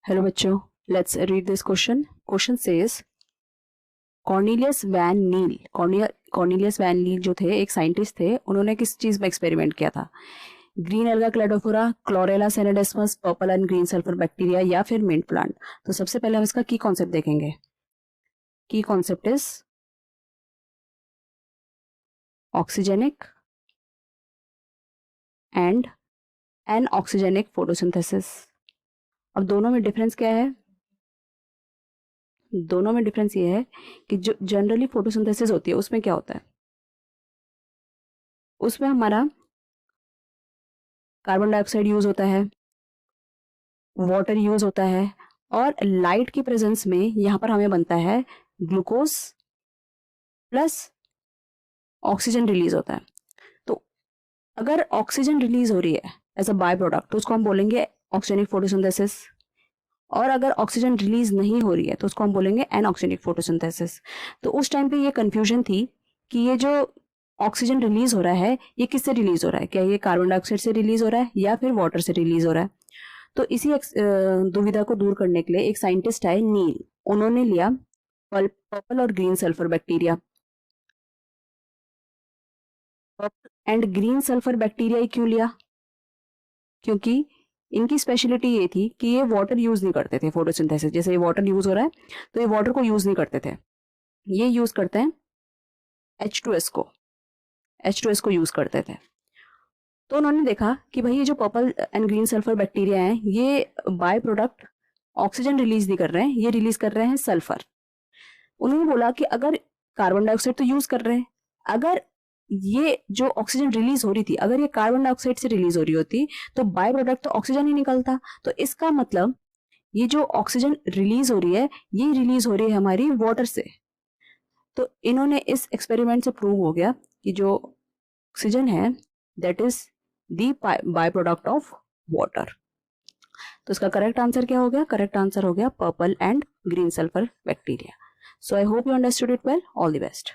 Hello बच्चों, let's read this question. Question says Cornelius van Niel जो थे एक साइंटिस्ट थे. उन्होंने किस चीज में एक्सपेरिमेंट किया था? Green alga Cladophora, Chlorella Scenedesmus, purple and green sulphur bacteria या फिर मिंट प्लांट. तो सबसे पहले हम इसका की कॉन्सेप्ट देखेंगे. की concept is oxygenic and anoxygenic photosynthesis. अब दोनों में डिफरेंस क्या है? दोनों में डिफरेंस ये है कि जो जनरली फोटोसिंथेसिस होती है उसमें क्या होता है, उसमें हमारा कार्बन डाइऑक्साइड यूज होता है, वाटर यूज होता है और लाइट की प्रेजेंस में यहाँ पर हमें बनता है ग्लूकोज प्लस ऑक्सीजन रिलीज होता है. तो अगर ऑक्सीजन रिलीज हो रही है एज अ बाय प्रोडक्ट तो उसको हम बोलेंगे ऑक्सीजनिक फोटोसिंथेसिस, और अगर ऑक्सीजन रिलीज नहीं हो रही है तो उसको हम बोलेंगे एनऑक्सीजनिक फोटोसिंथेसिस. तो उस टाइम पे ये कंफ्यूजन थी कि ये जो ऑक्सीजन रिलीज हो रहा है ये किससे रिलीज हो रहा है, क्या ये कार्बन डाइऑक्साइड से रिलीज हो रहा है या फिर वाटर से रिलीज हो रहा है. तो इसी दुविधा को दूर करने के लिए एक साइंटिस्ट आए नील. उन्होंने लिया पर्पल और green sulphur bacteria. Purple and green sulphur bacteria क्यों लिया? क्योंकि इनकी स्पेशलिटी ये थी कि ये वाटर यूज नहीं करते थे फोटोसिंथेसिस. जैसे ये वाटर यूज हो रहा है तो ये वाटर को यूज नहीं करते थे, ये यूज करते हैं H2S को. H2S को यूज करते थे. तो उन्होंने देखा कि भाई ये जो purple and green sulphur bacteria हैं ये बाय प्रोडक्ट ऑक्सीजन रिलीज नहीं कर रहे हैं, ये रिलीज कर रहे हैं सल्फर. उन्होंने बोला कि अगर कार्बन डाइऑक्साइड तो यूज कर रहे हैं, अगर ये जो ऑक्सीजन रिलीज हो रही थी अगर ये कार्बन डाइऑक्साइड से रिलीज हो रही होती तो बाय प्रोडक्ट तो ऑक्सीजन ही निकलता. तो इसका मतलब ये जो ऑक्सीजन रिलीज हो रही है ये रिलीज हो रही है हमारी वाटर से. तो इन्होंने इस एक्सपेरिमेंट से प्रूव हो गया कि जो ऑक्सीजन है that is the by product of water. तो इसका करेक्ट आंसर क्या हो गया? करेक्ट आंसर हो गया purple and green sulphur bacteria. So I hope you understood it well. All the best.